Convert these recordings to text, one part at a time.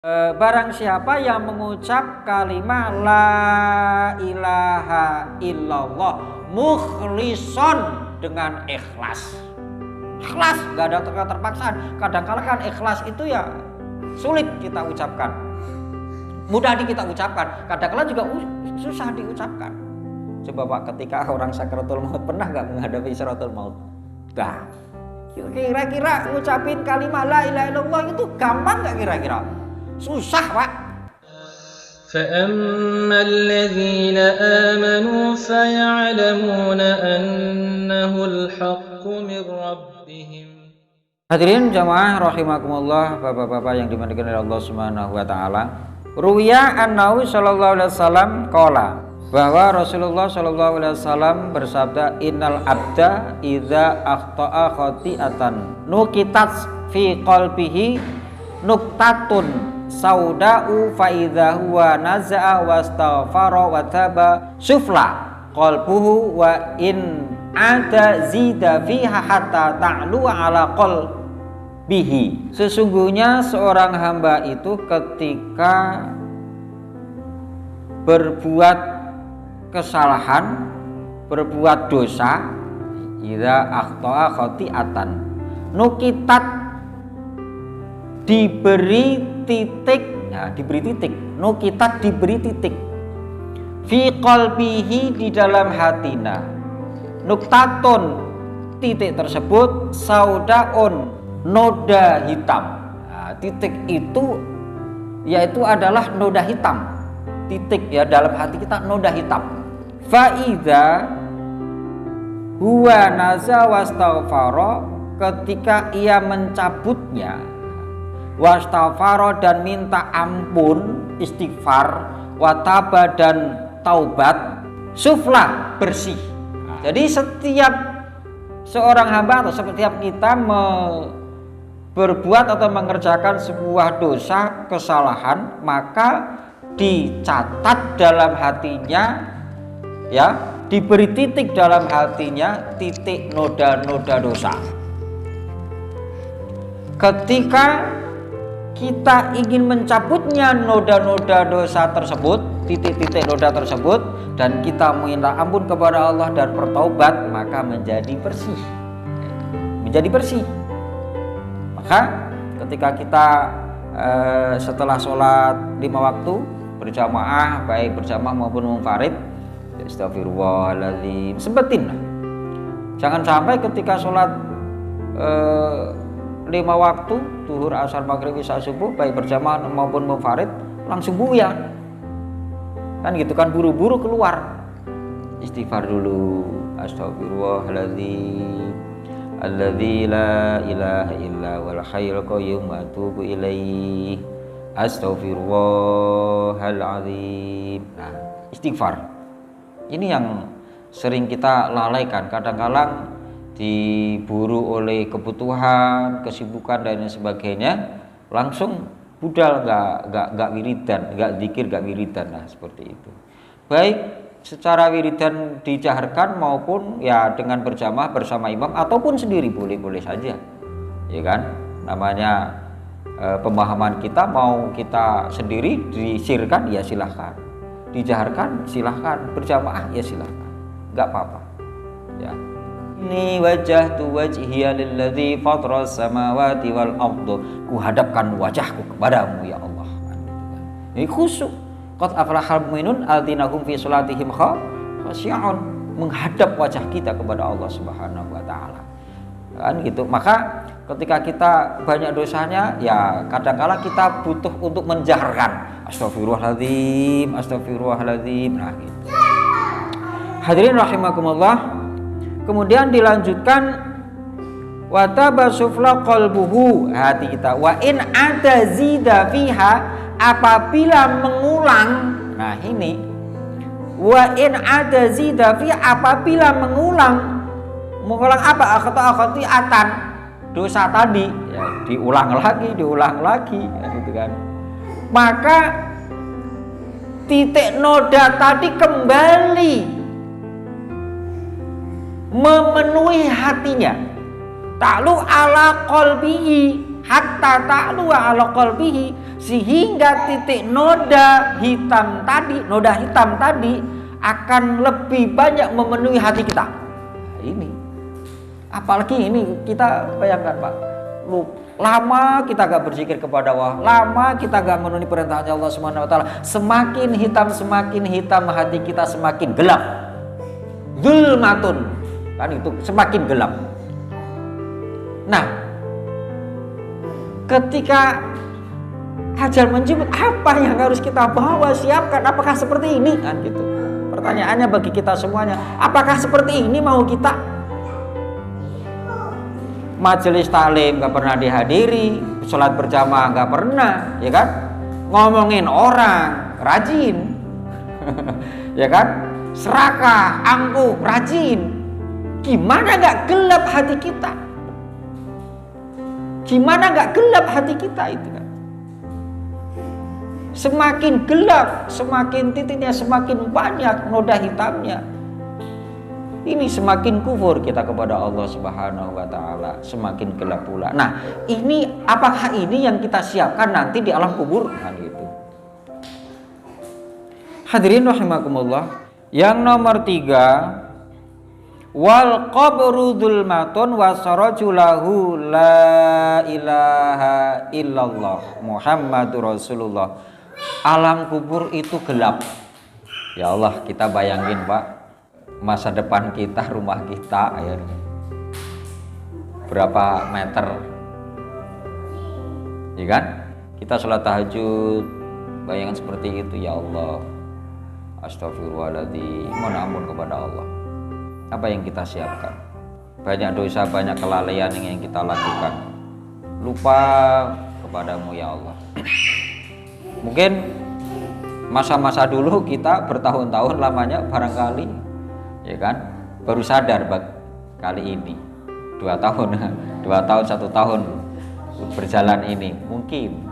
Barang siapa yang mengucap kalimat la ilaha illallah mukhlishon dengan ikhlas, gak ada keterpaksaan. Kadang-kala kan ikhlas itu ya sulit kita ucapkan, mudah kita ucapkan, kadang-kala juga susah diucapkan. Coba Pak, ketika orang sakaratul maut, pernah gak menghadapi sakaratul maut? Nah, kira-kira ngucapin kalimat la ilaha illallah itu gampang gak kira-kira? Susah, Pak. فَأَمَّا الَّذِينَ آمَنُوا فَيَعْلَمُونَ أَنَّهُ الْحَقُّ مِنْ رَبِّهِمْ. Hadirin jamaah rahimakumullah, bapak-bapak yang dimuliakan oleh Allah Subhanahu wa taala. Ruwiya an-Nawawi sallallahu alaihi wasallam qala, bahwa Rasulullah sallallahu alaihi wasallam bersabda, innal abda idza akhta'a khati'atan nukitat fi qalbihi nuktatun sauda'u fa idza huwa naza'a wastaghfara wa taba sufla qalbuhu wa in ada zida fiha hatta ta'lu ala qalbihi. Sesungguhnya seorang hamba itu ketika berbuat kesalahan, berbuat dosa, idza akhta'a khati'atan nukitat, diberi titik, ya, diberi titik, nukitat diberi titik, fi qalbihi di dalam hatina, nuktatun titik tersebut, saudaun noda hitam. Nah, titik itu yaitu adalah noda hitam, titik ya dalam hati kita noda hitam. Faida huwa naza wastaghfara, ketika ia mencabutnya, wastaghfara dan minta ampun, istighfar, wataba dan taubat, sufla bersih. Jadi setiap seorang hamba atau setiap kita berbuat atau mengerjakan sebuah dosa, kesalahan, maka dicatat dalam hatinya, ya, diberi titik dalam hatinya, titik noda-noda dosa. Ketika kita ingin mencabutnya noda-noda dosa tersebut, titik-titik noda tersebut, dan kita minta ampun kepada Allah dan bertaubat, maka menjadi bersih. Menjadi bersih. Maka ketika kita setelah sholat 5 waktu berjamaah, baik berjamaah maupun munfarid, astagfirullahaladzim, sempetin lah. Jangan sampai ketika sholat 5 waktu, zuhur, asar, maghrib, isya, subuh, baik berjamaah maupun munfarid, langsung buyar. Kan gitu kan, buru-buru keluar. Istighfar dulu, astagfirullahaladzim, alladzi la ilaha illa wal hayyul qayyum wa atubu ilaih, astagfirullahaladzim. Nah, istighfar ini yang sering kita lalaikan. Kadang-kadang diburu oleh kebutuhan, kesibukan dan sebagainya, langsung budal, nggak wiridan, nggak zikir, nggak wiridan. Nah, seperti itu. Baik secara wiridan dijaharkan maupun ya dengan berjamaah bersama imam ataupun sendiri, boleh-boleh saja, ya kan. Namanya pemahaman kita, mau kita sendiri disirkan ya silahkan, dijaharkan silahkan, berjamaah ya silahkan, nggak apa-apa, ya. Ini wajjahtu wajhiya lilladzi fataras samawati wal arda, ku hadapkan wajahku kepadamu ya Allah. Ini khusyuk. Qad aflahal mu'minun alladzina hum fi sholatihim khashi'un, menghadap wajah kita kepada Allah Subhanahu wa taala. Kan gitu. Maka ketika kita banyak dosanya, ya kadang-kala kita butuh untuk menjaharkan astagfirullahaladzim, astagfirullahaladzim. Nah, gitu. Hadirin rahimakumullah. Kemudian dilanjutkan, wataba sufla qalbuhu, hati kita, wa in ada zida fiha, apabila mengulang. Nah ini, wa in ada zida fiha, apabila mengulang apa? Akhati'atan, dosa tadi, ya, diulang lagi, ya, gitu kan. Maka titik noda tadi kembali memenuhi hatinya, ta'lu ala qalbihi, hatta ta'luwa ala qalbihi, sehingga titik noda hitam tadi akan lebih banyak memenuhi hati kita. Nah, ini apalagi ini kita bayangkan Pak, lama kita gak berzikir kepada Allah, lama kita gak memenuhi perintahnya Allah Subhanahu wa taala, semakin hitam hati kita, semakin gelap. Zulmatun, kan itu semakin gelap. Nah, ketika ajal menjemput, apa yang harus kita bawa, siapkan? Apakah seperti ini? Kan gitu. Pertanyaannya bagi kita semuanya, apakah seperti ini mau kita? Majelis taklim gak pernah dihadiri, sholat berjamaah gak pernah, ya kan? Ngomongin orang, rajin, ya kan? Serakah, angkuh, rajin. Gimana gak gelap hati kita? Gimana gak gelap hati kita itu kan? Semakin gelap, semakin titiknya semakin banyak noda hitamnya. Ini semakin kufur kita kepada Allah Subhanahu wa taala, semakin gelap pula. Nah, ini apakah ini yang kita siapkan nanti di alam kubur? Kan gitu. Hadirin rahimakumullah. Yang nomor 3, wal qabru dzulmatun wasaraju lahu la ilaha illallah Muhammadur Rasulullah. Alam kubur itu gelap. Ya Allah, kita bayangin Pak, masa depan kita, rumah kita ya, berapa meter, ya kan? Kita sholat tahajud, bayangan seperti itu. Ya Allah, astagfirullahaladzim, mohon ampun kepada Allah. Apa yang kita siapkan? Banyak dosa, banyak kelalaian yang kita lakukan. Lupa kepadamu ya Allah. Mungkin masa-masa dulu kita bertahun-tahun lamanya barangkali, ya kan, baru sadar kali ini 2 tahun 1 tahun berjalan ini. Mungkin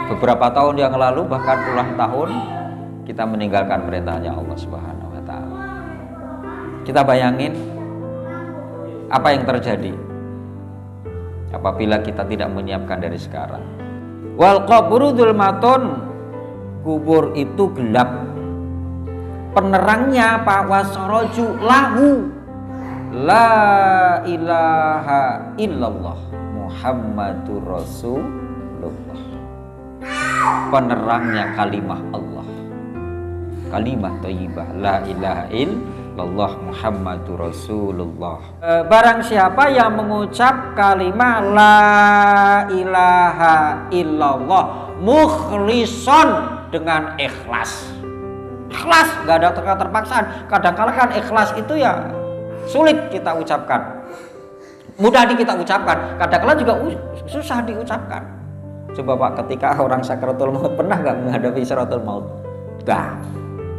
beberapa tahun yang lalu, bahkan puluhan tahun kita meninggalkan perintahnya Allah Subhanahu wa taala. Kita bayangin apa yang terjadi apabila kita tidak menyiapkan dari sekarang. Wal qabru dzulmatun, kubur itu gelap. Penerangnya apa? Wasaraju lahu la ilaha illallah Muhammadur Rasulullah. Penerangnya kalimah Allah, kalimah thayyibah, la ilaha illallah Muhammadur Rasulullah. Barang siapa yang mengucap kalimah la ilaha illallah mukhlishon, dengan ikhlas. Ikhlas, gak ada keterpaksaan. Kadang-kala kan ikhlas itu ya sulit kita ucapkan, mudah kita ucapkan, kadang-kala juga susah diucapkan. Coba Pak, ketika orang sakaratul maut, pernah gak menghadapi sakaratul maut? Dah,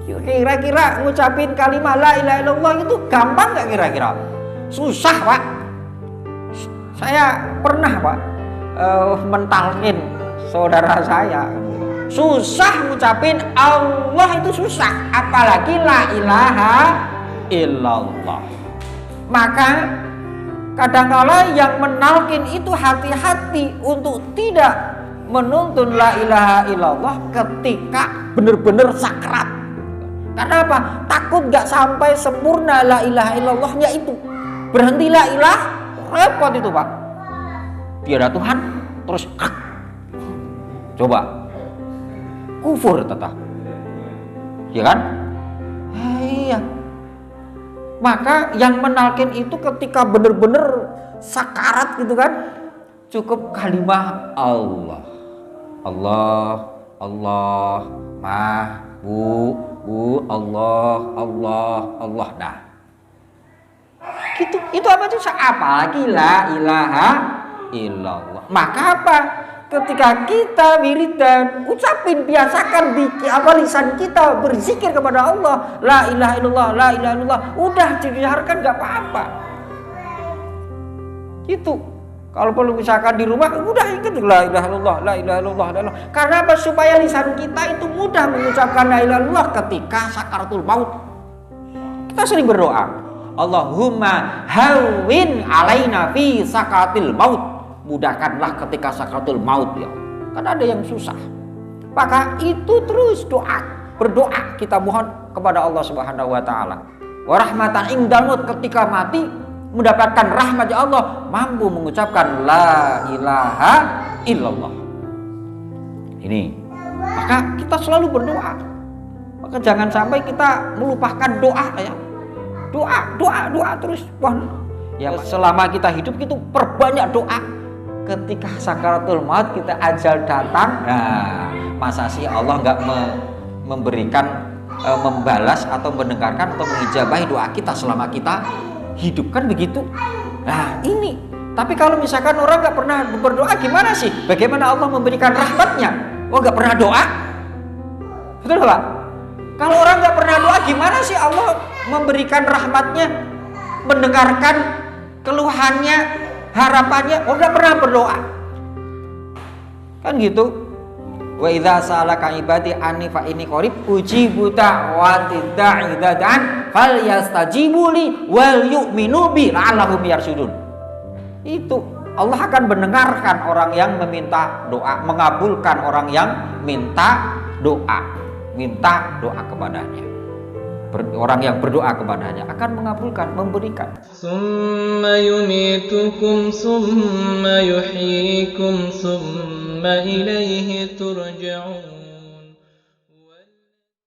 kira-kira ngucapin kalimat la ilaha illallah itu gampang gak kira-kira? Susah Pak. Saya pernah Pak mentalkin saudara saya, susah ngucapin Allah itu susah, apalagi la ilaha illallah. Maka kadangkala yang menalkin itu hati-hati untuk tidak menuntun la ilaha illallah ketika benar-benar sakrat. Karena apa? Takut gak sampai sempurna la ilaha illallahnya itu. Berhenti la ilah, repot itu Pak. Tiada Tuhan, terus coba kufur tetap, ya kan? Iya. Maka yang menalkin itu ketika benar-benar sakarat gitu kan, cukup kalimah Allah, Allah, Allah, Bu, Allah, Allah, Allah. Nah, gitu. Itu apa tuh? Apalagi la ilaha illallah. Maka apa? Ketika kita wiridan, ucapin, biasakan di lisan kita berzikir kepada Allah, la ilaha illallah, la ilaha illallah. Udah didengarkan gak apa-apa. Gitu. Kalau perlu misalkan di rumah, udah ingat la ilaha illallah, la ilaha illallah, la ilaha. Karena apa? Supaya lisan kita itu mudah mengucapkan la ilaha illallah ketika sakaratul maut. Kita sering berdoa, Allahumma hawwin alaina fi sakaratil maut. mudahkanlah ketika sakaratul maut ya Allah. Kan ada yang susah. Maka itu terus berdoa kita mohon kepada Allah Subhanahu wa taala. Wa rahmatan indal maut, ketika mati mendapatkan rahmat ya Allah, mampu mengucapkan la ilaha illallah. Ini. Maka kita selalu berdoa. Maka jangan sampai kita melupakan doa ya. Doa terus. Wah, ya selama kita hidup itu perbanyak doa. Ketika sakaratul maut, kita ajal datang, nah masa sih Allah nggak memberikan, membalas atau mendengarkan atau mengijabahi doa kita selama kita hidup, kan begitu. Nah ini, tapi kalau misalkan orang nggak pernah berdoa gimana sih? Bagaimana Allah memberikan rahmatnya? Oh nggak pernah doa? Betul Pak? Kalau orang nggak pernah doa gimana sih Allah memberikan rahmatnya, mendengarkan keluhannya, harapannya? Oh nggak pernah berdoa, kan gitu. Wa idza sa'alaka ibadi anni fa inni qarib ujibu da'watid da'i idza da'an falyastajibu li wal yu'minu bi la'allahum yarshudun. Itu Allah akan mendengarkan orang yang meminta doa, mengabulkan orang yang minta doa kepadanya. Orang yang berdoa kepadanya akan mengabulkan, memberikan. Summa yumitukum summa yuhyikum summa ilaihi turja'un.